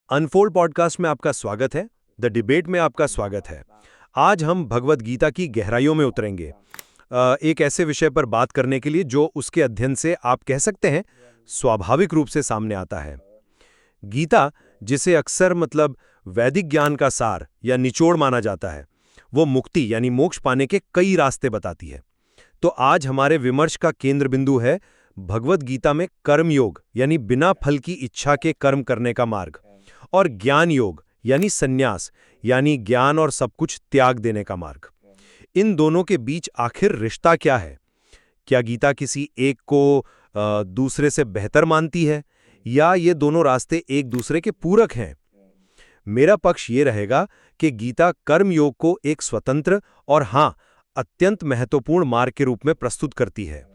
Unfold podcast में आपका स्वागत है। द डिबेट में आपका स्वागत है। आज हम भगवद गीता की गहराइयों में उतरेंगे, एक ऐसे विषय पर बात करने के लिए जो उसके अध्ययन से आप कह सकते हैं स्वाभाविक रूप से सामने आता है। गीता, जिसे अक्सर वैदिक ज्ञान का सार या निचोड़ माना जाता है, वो मुक्ति यानी मोक्ष पाने के कई रास्ते बताती है। तो आज हमारे विमर्श का केंद्र बिंदु है भगवद गीता में कर्मयोग यानी बिना फल की इच्छा के कर्म करने का मार्ग, और ज्ञान योग यानी संन्यास यानी ज्ञान और सब कुछ त्याग देने का मार्ग। इन दोनों के बीच आखिर रिश्ता क्या है? क्या गीता किसी एक को दूसरे से बेहतर मानती है, या ये दोनों रास्ते एक दूसरे के पूरक हैं? मेरा पक्ष ये रहेगा कि गीता कर्मयोग को एक स्वतंत्र और अत्यंत महत्वपूर्ण मार्ग के रूप में प्रस्तुत करती है।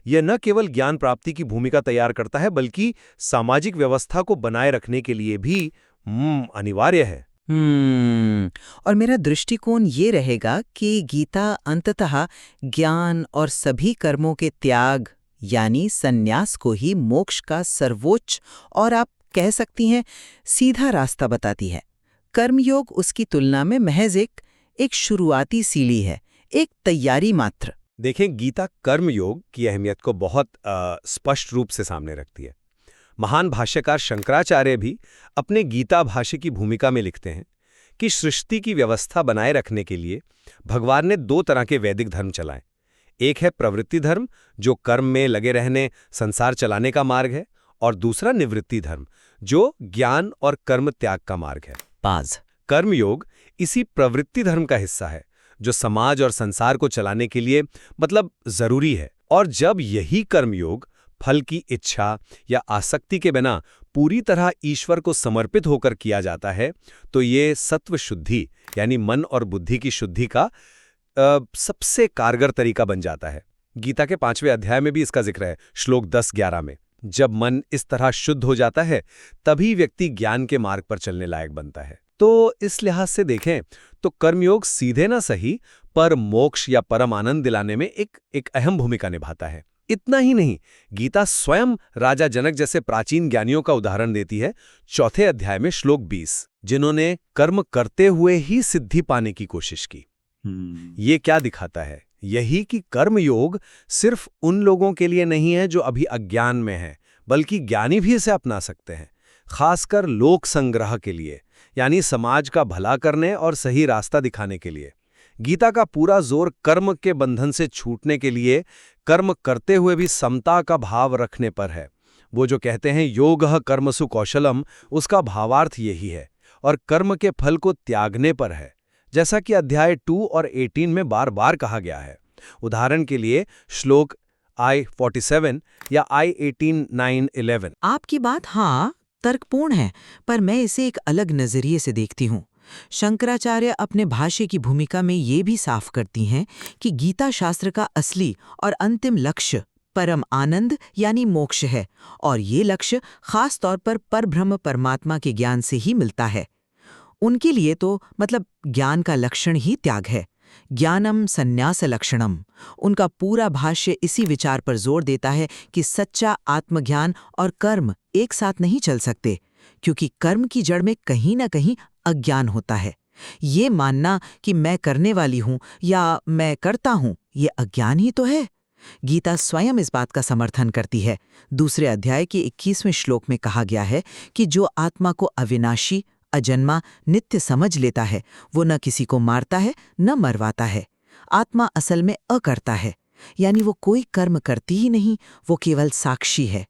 यह न केवल ज्ञान प्राप्ति की भूमिका तैयार करता है, बल्कि सामाजिक व्यवस्था को बनाए रखने के लिए भी अनिवार्य है। और मेरा दृष्टिकोण ये रहेगा कि गीता अंततः ज्ञान और सभी कर्मों के त्याग यानी संन्यास को ही मोक्ष का सर्वोच्च और आप कह सकती हैं सीधा रास्ता बताती है। कर्मयोग उसकी तुलना में महज एक शुरुआती सीढ़ी है, एक तैयारी मात्र। देखें, गीता कर्मयोग की अहमियत को बहुत स्पष्ट रूप से सामने रखती है। महान भाष्यकार शंकराचार्य भी अपने गीता भाष्य की भूमिका में लिखते हैं कि सृष्टि की व्यवस्था बनाए रखने के लिए भगवान ने दो तरह के वैदिक धर्म चलाए। एक है प्रवृत्ति धर्म, जो कर्म में लगे रहने संसार चलाने का मार्ग है, और दूसरा निवृत्ति धर्म, जो ज्ञान और कर्म त्याग का मार्ग है। कर्मयोग इसी प्रवृत्ति धर्म का हिस्सा है, जो समाज और संसार को चलाने के लिए जरूरी है। और जब यही कर्मयोग फल की इच्छा या आसक्ति के बिना पूरी तरह ईश्वर को समर्पित होकर किया जाता है, तो ये सत्व शुद्धि यानी मन और बुद्धि की शुद्धि का सबसे कारगर तरीका बन जाता है। गीता के 5वें अध्याय में भी इसका जिक्र है, श्लोक 10-11 में। जब मन इस तरह शुद्ध हो जाता है, तभी व्यक्ति ज्ञान के मार्ग पर चलने लायक बनता है। तो इस लिहाज से देखें तो कर्मयोग सीधे ना सही पर मोक्ष या परम आनंद दिलाने में एक अहम भूमिका निभाता है। इतना ही नहीं, गीता स्वयं राजा जनक जैसे प्राचीन ज्ञानियों का उदाहरण देती है 4 अध्याय में श्लोक 20, जिन्होंने कर्म करते हुए ही सिद्धि पाने की कोशिश की। ये क्या दिखाता है? यही कि कर्मयोग सिर्फ उन लोगों के लिए नहीं है जो अभी अज्ञान में हैं, बल्कि ज्ञानी भी इसे अपना सकते हैं, खासकर लोक संग्रह के लिए, यानी समाज का भला करने और सही रास्ता दिखाने के लिए। गीता का पूरा जोर कर्म के बंधन से छूटने के लिए कर्म करते हुए भी समता का भाव रखने पर है। वो जो कहते हैं योगः कर्मसु कौशलम, उसका भावार्थ यही है, और कर्म के फल को त्यागने पर है, जैसा कि अध्याय 2 और 18 में बार बार कहा गया है। उदाहरण के लिए श्लोक I47 या I18:9-11। आपकी बात तर्कपूर्ण है, पर मैं इसे एक अलग नजरिए से देखती हूँ। शंकराचार्य अपने भाष्य की भूमिका में ये भी साफ करती हैं कि गीता शास्त्र का असली और अंतिम लक्ष्य परम आनंद यानी मोक्ष है, और ये लक्ष्य खास तौर पर परब्रह्म परमात्मा के ज्ञान से ही मिलता है। उनके लिए तो ज्ञान का लक्षण ही त्याग है, ज्ञानम संन्यास लक्षणम। उनका पूरा भाष्य इसी विचार पर जोर देता है कि सच्चा आत्मज्ञान और कर्म एक साथ नहीं चल सकते, क्योंकि कर्म की जड़ में कहीं न कहीं अज्ञान होता है। ये मानना कि मैं करने वाली हूँ या मैं करता हूँ, ये अज्ञान ही तो है। गीता स्वयं इस बात का समर्थन करती है। 2 अध्याय के 21वें श्लोक में कहा गया है कि जो आत्मा को अविनाशी, अजन्मा, नित्य समझ लेता है, वो न किसी को मारता है न मरवाता है। आत्मा असल में अकर्ता है, यानी वो कोई कर्म करती ही नहीं, वो केवल साक्षी है।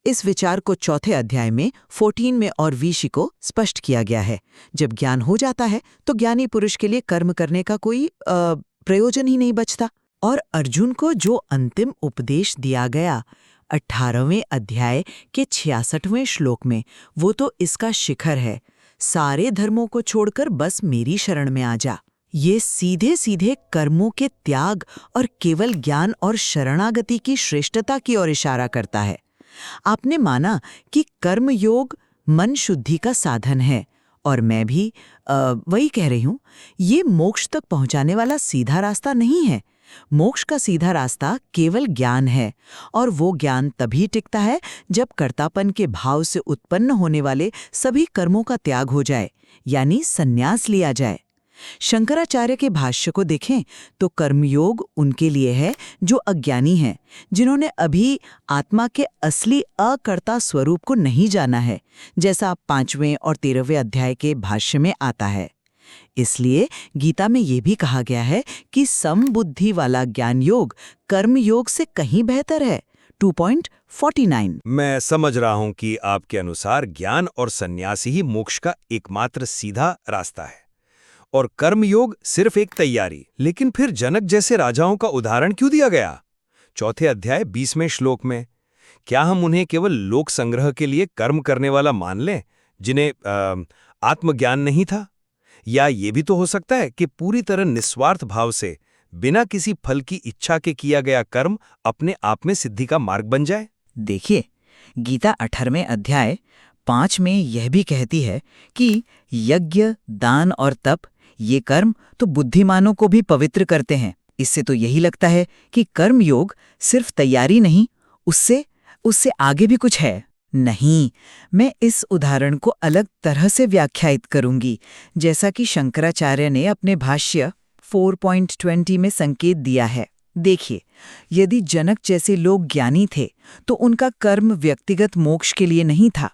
इस विचार को 4 अध्याय में 14 में और 20 को स्पष्ट किया गया है। जब ज्ञान हो जाता है तो ज्ञानी पुरुष के लिए कर्म करने का कोई प्रयोजन ही नहीं बचता। और अर्जुन को जो अंतिम उपदेश दिया गया 18वें अध्याय के 66वें श्लोक में, वो तो इसका शिखर है। सारे धर्मों को छोड़कर बस मेरी शरण में आ जा। ये सीधे सीधे कर्मों के त्याग और केवल ज्ञान और शरणागति की श्रेष्ठता की ओर इशारा करता है। आपने माना कि कर्म योग मन शुद्धि का साधन है, और मैं भी वही कह रही हूँ, ये मोक्ष तक पहुँचाने वाला सीधा रास्ता नहीं है। मोक्ष का सीधा रास्ता केवल ज्ञान है, और वो ज्ञान तभी टिकता है जब कर्तापन के भाव से उत्पन्न होने वाले सभी कर्मों का त्याग हो जाए, यानी संन्यास लिया जाए। शंकराचार्य के भाष्य को देखें तो कर्मयोग उनके लिए है जो अज्ञानी हैं, जिन्होंने अभी आत्मा के असली अकर्ता स्वरूप को नहीं जाना है, जैसा 5वें और 13वें अध्याय के भाष्य में आता है। इसलिए गीता में ये भी कहा गया है कि समबुद्धि वाला ज्ञान योग कर्म योग से कहीं बेहतर है। 2.49। मैं समझ रहा हूं कि आपके अनुसार ज्ञान और सन्यासी ही मोक्ष का एकमात्र सीधा रास्ता है और कर्मयोग सिर्फ एक तैयारी। लेकिन फिर जनक जैसे राजाओं का उदाहरण क्यों दिया गया 4थे अध्याय 20वें श्लोक में? क्या हम उन्हें केवल लोक संग्रह के लिए कर्म करने वाला मान लें, जिन्हें आत्मज्ञान नहीं था? या ये भी तो हो सकता है कि पूरी तरह निस्वार्थ भाव से बिना किसी फल की इच्छा के किया गया कर्म अपने आप में सिद्धि का मार्ग बन जाए? देखिए, गीता 18वें अध्याय 5 में यह भी कहती है कि यज्ञ, दान और तप ये कर्म तो बुद्धिमानों को भी पवित्र करते हैं। इससे तो यही लगता है कि कर्म योग सिर्फ तैयारी नहीं, उससे आगे भी कुछ है। नहीं, मैं इस उदाहरण को अलग तरह से व्याख्यायित करूंगी, जैसा कि शंकराचार्य ने अपने भाष्य 4.20 में संकेत दिया है। देखिए, यदि जनक जैसे लोग ज्ञानी थे तो उनका कर्म व्यक्तिगत मोक्ष के लिए नहीं था,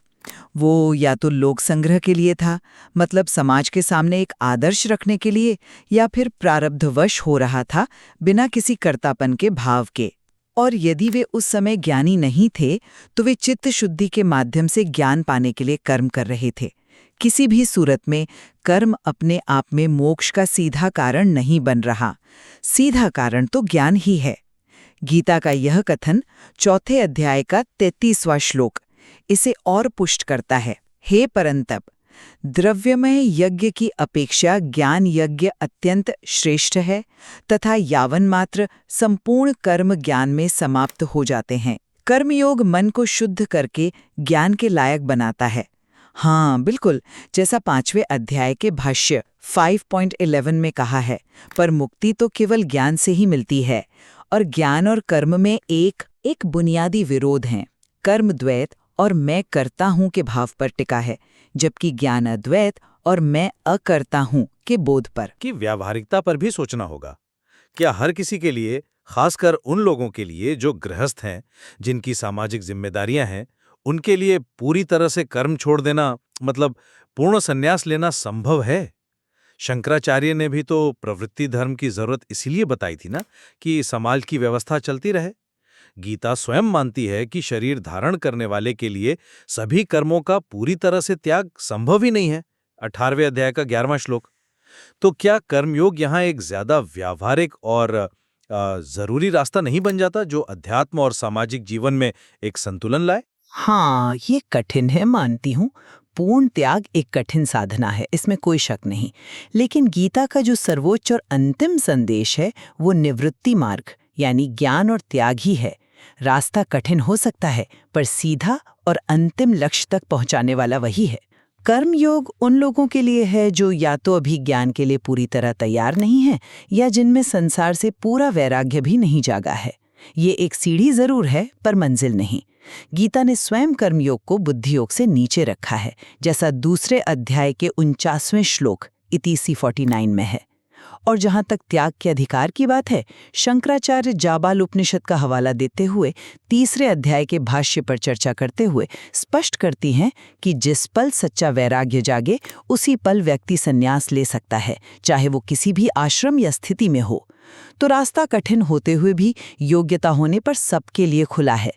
वो या तो लोक संग्रह के लिए था, मतलब समाज के सामने एक आदर्श रखने के लिए, या फिर प्रारब्धवश हो रहा था बिना किसी कर्तापन के भाव के। और यदि वे उस समय ज्ञानी नहीं थे तो वे चित्त शुद्धि के माध्यम से ज्ञान पाने के लिए कर्म कर रहे थे। किसी भी सूरत में कर्म अपने आप में मोक्ष का सीधा कारण नहीं बन रहा, सीधा कारण तो ज्ञान ही है। गीता का यह कथन 4थे अध्याय का 33वां श्लोक इसे और पुष्ट करता है। हे परंतप, द्रव्यमय यज्ञ की अपेक्षा ज्ञान यज्ञ अत्यंत श्रेष्ठ है तथा यावन मात्र संपूर्ण कर्म ज्ञान में समाप्त हो जाते हैं। कर्मयोग मन को शुद्ध करके ज्ञान के लायक बनाता है। हाँ, बिल्कुल, जैसा 5वें अध्याय के भाष्य 5.11 में कहा है, पर मुक्ति तो केवल ज्ञान से ही मिलती है। और ज्ञान और कर्म में एक बुनियादी विरोध है। कर्म द्वैत और मैं करता हूं के भाव पर टिका है, जबकि ज्ञान अद्वैत और मैं अकर्ता हूं के बोध पर। कि व्यावहारिकता पर भी सोचना होगा। क्या हर किसी के लिए, खासकर उन लोगों के लिए जो गृहस्थ हैं, जिनकी सामाजिक जिम्मेदारियां हैं, उनके लिए पूरी तरह से कर्म छोड़ देना, मतलब पूर्ण संन्यास लेना संभव है? शंकराचार्य ने भी तो प्रवृत्ति धर्म की जरूरत इसीलिए बताई थी ना, कि समाज की व्यवस्था चलती रहे। गीता स्वयं मानती है कि शरीर धारण करने वाले के लिए सभी कर्मों का पूरी तरह से त्याग संभव ही नहीं है। 18वें अध्याय का 11वां श्लोक। तो क्या कर्मयोग यहाँ एक ज्यादा व्यावहारिक और जरूरी रास्ता नहीं बन जाता, जो अध्यात्म और सामाजिक जीवन में एक संतुलन लाए? हाँ, ये कठिन है, मानती हूँ। पूर्ण त्याग एक कठिन साधना है, इसमें कोई शक नहीं। लेकिन गीता का जो सर्वोच्च और अंतिम संदेश है वो निवृत्ति मार्ग यानी ज्ञान और त्याग ही है। रास्ता कठिन हो सकता है, पर सीधा और अंतिम लक्ष्य तक पहुंचाने वाला वही है। कर्मयोग उन लोगों के लिए है जो या तो अभी ज्ञान के लिए पूरी तरह तैयार नहीं है, या जिनमें संसार से पूरा वैराग्य भी नहीं जागा है। ये एक सीढ़ी जरूर है, पर मंजिल नहीं। गीता ने स्वयं कर्मयोग को बुद्धियोग से नीचे रखा है, जैसा 2 अध्याय के 49वें श्लोक इति 49 में है। और जहां तक त्याग के अधिकार की बात है, शंकराचार्य जाबाल उपनिषद का हवाला देते हुए 3 अध्याय के भाष्य पर चर्चा करते हुए स्पष्ट करती हैं कि जिस पल सच्चा वैराग्य जागे उसी पल व्यक्ति संन्यास ले सकता है, चाहे वो किसी भी आश्रम या स्थिति में हो। तो रास्ता कठिन होते हुए भी योग्यता होने पर सबके लिए खुला है।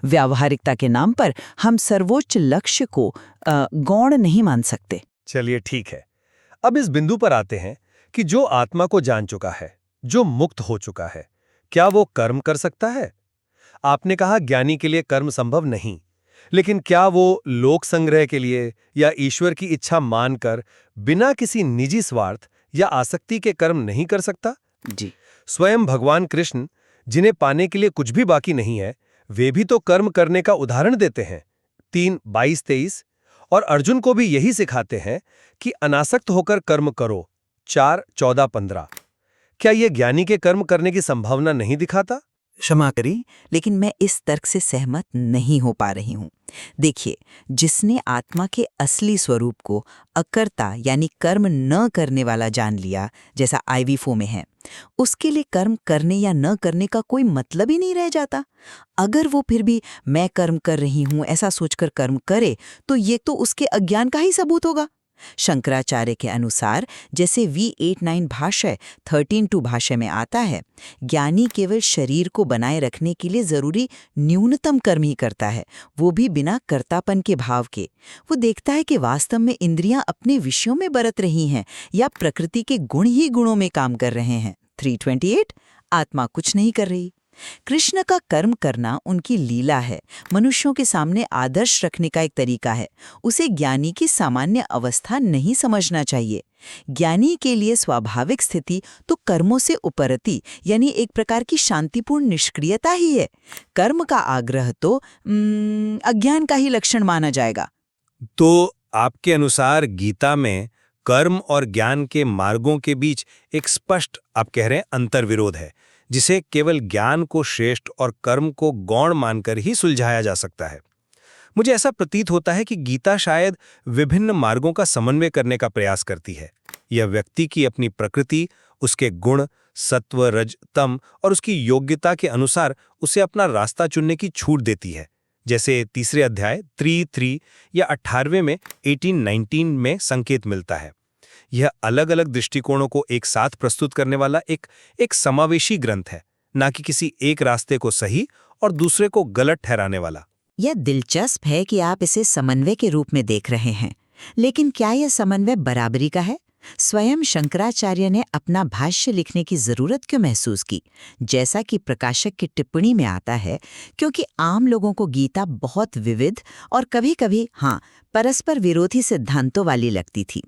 व्यावहारिकता के नाम पर हम सर्वोच्च लक्ष्य को गौण नहीं मान सकते। चलिए ठीक है, अब इस बिंदु पर आते हैं कि जो आत्मा को जान चुका है, जो मुक्त हो चुका है, क्या वो कर्म कर सकता है? आपने कहा ज्ञानी के लिए कर्म संभव नहीं, लेकिन क्या वो लोक संग्रह के लिए या ईश्वर की इच्छा मानकर बिना किसी निजी स्वार्थ या आसक्ति के कर्म नहीं कर सकता? जी, स्वयं भगवान कृष्ण, जिन्हें पाने के लिए कुछ भी बाकी नहीं है, वे भी तो कर्म करने का उदाहरण देते हैं। 3:22-23 और अर्जुन को भी यही सिखाते हैं कि अनासक्त होकर कर्म करो। 4:14-15। क्या ये ज्ञानी के कर्म करने की संभावना नहीं दिखाता? क्षमा करें, लेकिन मैं इस तर्क से सहमत नहीं हो पा रही हूँ। देखिए, जिसने आत्मा के असली स्वरूप को अकर्ता यानी कर्म न करने वाला जान लिया, जैसा आईवी फो में है, उसके लिए कर्म करने या न करने का कोई मतलब ही नहीं रह जाता। अगर वो फिर भी मैं कर्म कर रही हूँ ऐसा सोचकर कर्म करे, तो ये तो उसके अज्ञान का ही सबूत होगा। शंकराचार्य के अनुसार, जैसे V89 भाष्य 13.2 भाष्य में आता है, ज्ञानी केवल शरीर को बनाए रखने के लिए जरूरी न्यूनतम कर्म ही करता है, वो भी बिना कर्तापन के भाव के। वो देखता है कि वास्तव में इंद्रियां अपने विषयों में बरत रही हैं या प्रकृति के गुण ही गुणों में काम कर रहे हैं। 328 आत्मा कुछ नहीं कर रही। कृष्ण का कर्म करना उनकी लीला है, मनुष्यों के सामने आदर्श रखने का एक तरीका है। उसे ज्ञानी की सामान्य अवस्था नहीं समझना चाहिए। ज्ञानी के लिए स्वाभाविक स्थिति तो कर्मों से उपरति यानी एक प्रकार की शांतिपूर्ण निष्क्रियता ही है। कर्म का आग्रह तो अज्ञान का ही लक्षण माना जाएगा। तो आपके अनुसार गीता में कर्म और ज्ञान के मार्गों के बीच एक स्पष्ट, आप कह रहे हैं, अंतर्विरोध है, जिसे केवल ज्ञान को श्रेष्ठ और कर्म को गौण मानकर ही सुलझाया जा सकता है। मुझे ऐसा प्रतीत होता है कि गीता शायद विभिन्न मार्गों का समन्वय करने का प्रयास करती है। यह व्यक्ति की अपनी प्रकृति, उसके गुण, सत्व, रज, तम और उसकी योग्यता के अनुसार उसे अपना रास्ता चुनने की छूट देती है। जैसे तीसरे अध्याय 3 या 18वें में 18-19 में संकेत मिलता है। यह अलग अलग दृष्टिकोणों को एक साथ प्रस्तुत करने वाला एक समावेशी ग्रंथ है, ना कि किसी एक रास्ते को सही और दूसरे को गलत ठहराने वाला। यह दिलचस्प है कि आप इसे समन्वय के रूप में देख रहे हैं, लेकिन क्या यह समन्वय बराबरी का है? स्वयं शंकराचार्य ने अपना भाष्य लिखने की जरूरत क्यों महसूस की? जैसा कि प्रकाशक की टिप्पणी में आता है, क्योंकि आम लोगों को गीता बहुत विविध और कभी-कभी परस्पर विरोधी सिद्धांतों वाली लगती थी।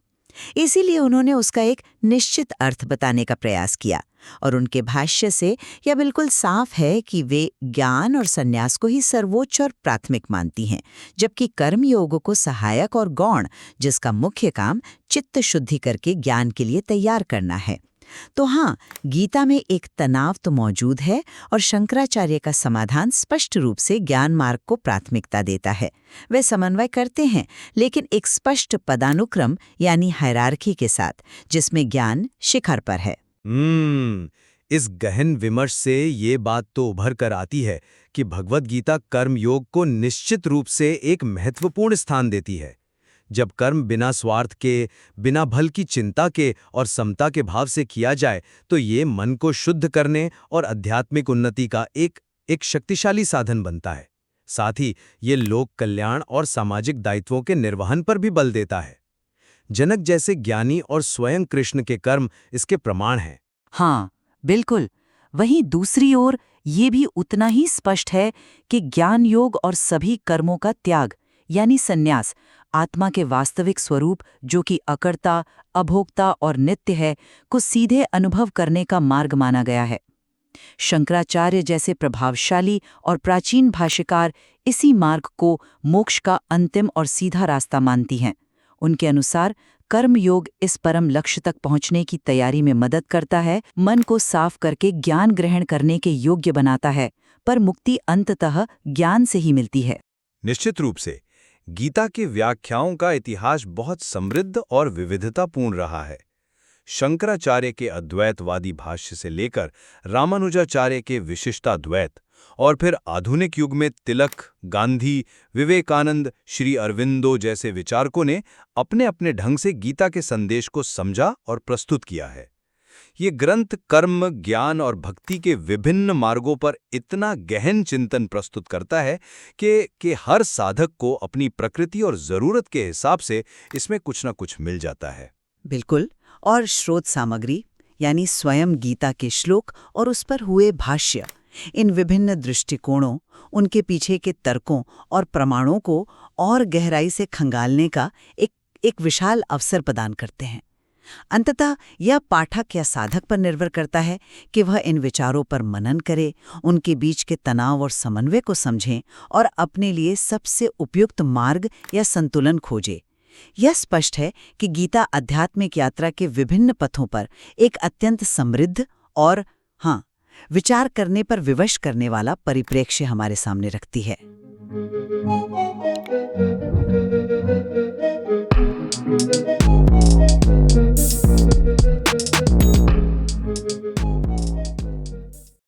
इसीलिए उन्होंने उसका एक निश्चित अर्थ बताने का प्रयास किया, और उनके भाष्य से यह बिल्कुल साफ है कि वे ज्ञान और संन्यास को ही सर्वोच्च और प्राथमिक मानती हैं, जबकि कर्मयोग को सहायक और गौण, जिसका मुख्य काम चित्त शुद्धि करके ज्ञान के लिए तैयार करना है। तो गीता में एक तनाव तो मौजूद है, और शंकराचार्य का समाधान स्पष्ट रूप से ज्ञान मार्ग को प्राथमिकता देता है। वे समन्वय करते हैं, लेकिन एक स्पष्ट पदानुक्रम यानी हायरार्की के साथ, जिसमें ज्ञान शिखर पर है। इस गहन विमर्श से ये बात तो उभर कर आती है कि भगवद गीता कर्म योग को निश्चित रूप से एक महत्वपूर्ण स्थान देती है। जब कर्म बिना स्वार्थ के, बिना भल की चिंता के और समता के भाव से किया जाए, तो ये मन को शुद्ध करने और आध्यात्मिक उन्नति का एक शक्तिशाली साधन बनता है। साथ ही ये लोक कल्याण और सामाजिक दायित्वों के निर्वहन पर भी बल देता है। जनक जैसे ज्ञानी और स्वयं कृष्ण के कर्म इसके प्रमाण हैं। हाँ, बिल्कुल। वहीं दूसरी ओर ये भी उतना ही स्पष्ट है कि ज्ञान योग और सभी कर्मों का त्याग यानी संन्यास आत्मा के वास्तविक स्वरूप, जो कि अकर्ता, अभोक्ता और नित्य है, को सीधे अनुभव करने का मार्ग माना गया है। शंकराचार्य जैसे प्रभावशाली और प्राचीन भाष्यकार इसी मार्ग को मोक्ष का अंतिम और सीधा रास्ता मानती हैं। उनके अनुसार कर्म योग इस परम लक्ष्य तक पहुंचने की तैयारी में मदद करता है, मन को साफ करके ज्ञान ग्रहण करने के योग्य बनाता है, पर मुक्ति अंततः ज्ञान से ही मिलती है। निश्चित रूप से गीता के व्याख्याओं का इतिहास बहुत समृद्ध और विविधतापूर्ण रहा है। शंकराचार्य के अद्वैतवादी भाष्य से लेकर रामानुजाचार्य के विशिष्टाद्वैत, और फिर आधुनिक युग में तिलक, गांधी, विवेकानंद, श्री अरविंदो जैसे विचारकों ने अपने अपने ढंग से गीता के संदेश को समझा और प्रस्तुत किया है। ये ग्रंथ कर्म, ज्ञान और भक्ति के विभिन्न मार्गों पर इतना गहन चिंतन प्रस्तुत करता है कि हर साधक को अपनी प्रकृति और जरूरत के हिसाब से इसमें कुछ न कुछ मिल जाता है। बिल्कुल। और स्रोत सामग्री यानी स्वयं गीता के श्लोक और उस पर हुए भाष्य, इन विभिन्न दृष्टिकोणों, उनके पीछे के तर्कों और प्रमाणों को और गहराई से खंगालने का एक विशाल अवसर प्रदान करते हैं। अंततः यह पाठक या साधक पर निर्भर करता है कि वह इन विचारों पर मनन करे, उनके बीच के तनाव और समन्वय को समझें और अपने लिए सबसे उपयुक्त मार्ग या संतुलन खोजे। यह स्पष्ट है कि गीता आध्यात्मिक यात्रा के विभिन्न पथों पर एक अत्यंत समृद्ध और हाँ, विचार करने पर विवश करने वाला परिप्रेक्ष्य हमारे सामने रखती है।